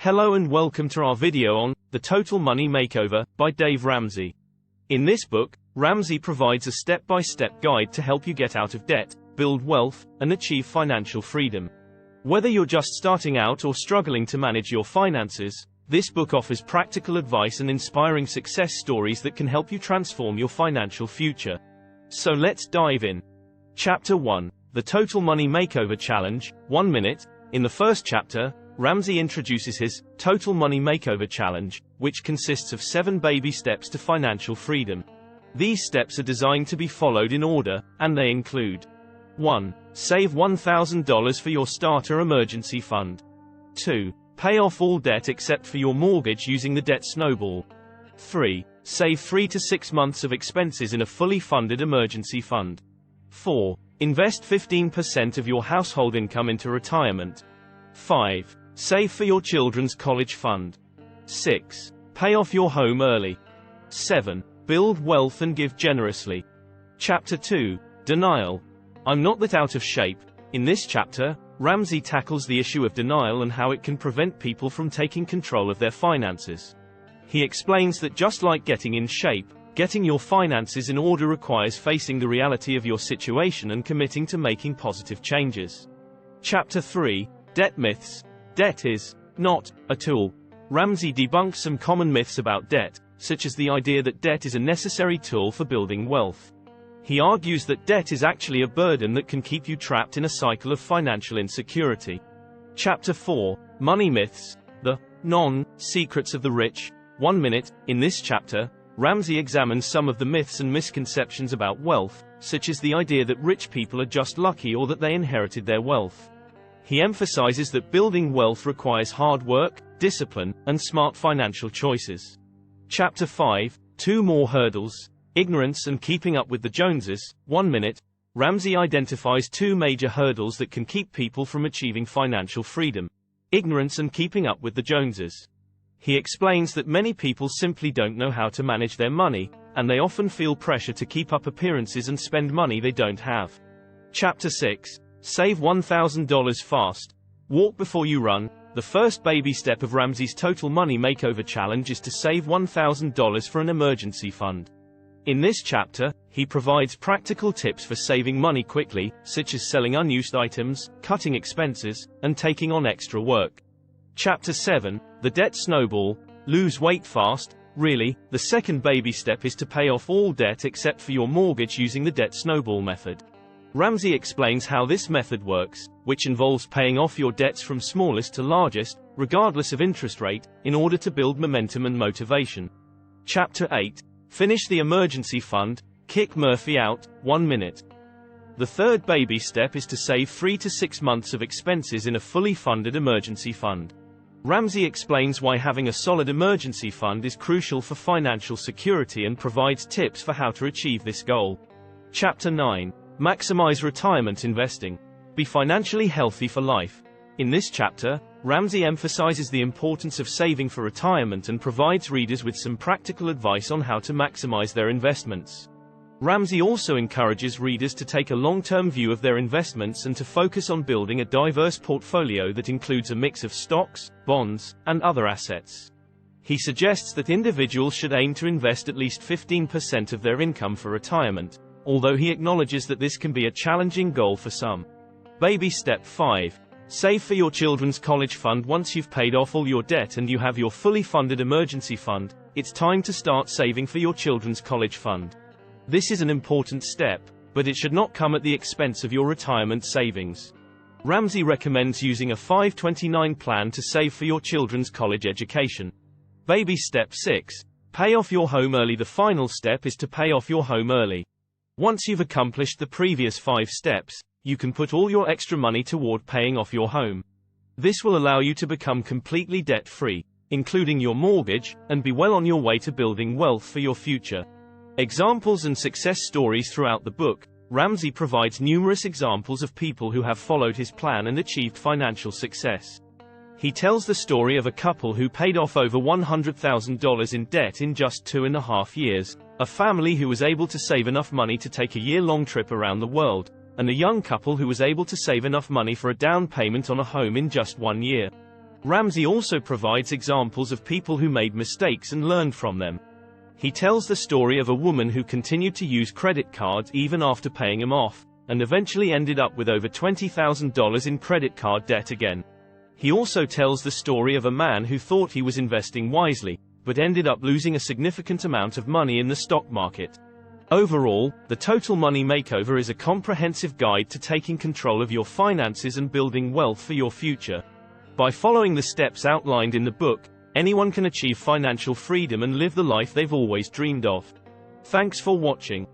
Hello and welcome to our video on The Total Money Makeover by Dave Ramsey. In this book, Ramsey provides a step-by-step guide to help you get out of debt, build wealth, and achieve financial freedom. Whether you're just starting out or struggling to manage your finances, this book offers practical advice and inspiring success stories that can help you transform your financial future. So let's dive in. Chapter 1. The Total Money Makeover Challenge, 1 minute. In the first chapter, Ramsey introduces his Total Money Makeover Challenge, which consists of 7 baby steps to financial freedom. These steps are designed to be followed in order, and they include 1. Save $1,000 for your starter emergency fund. 2. Pay off all debt except for your mortgage using the debt snowball. 3. Save 3 to 6 months of expenses in a fully funded emergency fund. 4. Invest 15% of your household income into retirement. 5. Save for your children's college fund. 6. Pay off your home early. 7. Build wealth and give generously. Chapter 2. Denial. I'm not that out of shape. In this chapter, Ramsey tackles the issue of denial and how it can prevent people from taking control of their finances. He explains that just like getting in shape, getting your finances in order requires facing the reality of your situation and committing to making positive changes. Chapter 3. Debt myths. Debt is not a tool. Ramsey debunks some common myths about debt, such as the idea that debt is a necessary tool for building wealth. He argues that debt is actually a burden that can keep you trapped in a cycle of financial insecurity. Chapter 4. Money myths. The non-secrets of the rich. 1 minute. In this chapter, Ramsey examines some of the myths and misconceptions about wealth, such as the idea that rich people are just lucky or that they inherited their wealth. He emphasizes that building wealth requires hard work, discipline, and smart financial choices. Chapter 5. 2 more hurdles. Ignorance and keeping up with the Joneses. 1 minute. Ramsey identifies 2 major hurdles that can keep people from achieving financial freedom. Ignorance and keeping up with the Joneses. He explains that many people simply don't know how to manage their money, and they often feel pressure to keep up appearances and spend money they don't have. Chapter 6. Save $1,000 fast. Walk before you run. The first baby step of Ramsey's Total Money Makeover Challenge is to save $1,000 for an emergency fund. In this chapter, he provides practical tips for saving money quickly, such as selling unused items, cutting expenses, and taking on extra work. Chapter 7. The Debt Snowball. Lose weight fast. Really, the second baby step is to pay off all debt except for your mortgage using the debt snowball method. Ramsey explains how this method works, which involves paying off your debts from smallest to largest, regardless of interest rate, in order to build momentum and motivation. Chapter 8. Finish the emergency fund. Kick Murphy out. 1 minute. The third baby step is to save 3 to 6 months of expenses in a fully funded emergency fund. Ramsey explains why having a solid emergency fund is crucial for financial security and provides tips for how to achieve this goal. Chapter 9. Maximize retirement investing. Be financially healthy for life. In this chapter, Ramsey emphasizes the importance of saving for retirement and provides readers with some practical advice on how to maximize their investments. Ramsey also encourages readers to take a long-term view of their investments and to focus on building a diverse portfolio that includes a mix of stocks, bonds, and other assets. He suggests that individuals should aim to invest at least 15% of their income for retirement, although he acknowledges that this can be a challenging goal for some. Baby Step 5. Save for your children's college fund. Once you've paid off all your debt and you have your fully funded emergency fund, it's time to start saving for your children's college fund. This is an important step, but it should not come at the expense of your retirement savings. Ramsey recommends using a 5-29 plan to save for your children's college education. Baby Step 6. Pay off your home early. The final step is to pay off your home early. Once you've accomplished the previous 5 steps, you can put all your extra money toward paying off your home. This will allow you to become completely debt-free, including your mortgage, and be well on your way to building wealth for your future. Examples and success stories throughout the book. Ramsey provides numerous examples of people who have followed his plan and achieved financial success. He tells the story of a couple who paid off over $100,000 in debt in just 2.5 years, a family who was able to save enough money to take a year-long trip around the world, and a young couple who was able to save enough money for a down payment on a home in just 1 year. Ramsey also provides examples of people who made mistakes and learned from them. He tells the story of a woman who continued to use credit cards even after paying them off, and eventually ended up with over $20,000 in credit card debt again. He also tells the story of a man who thought he was investing wisely, but ended up losing a significant amount of money in the stock market. Overall, the Total Money Makeover is a comprehensive guide to taking control of your finances and building wealth for your future. By following the steps outlined in the book, anyone can achieve financial freedom and live the life they've always dreamed of. Thanks for watching.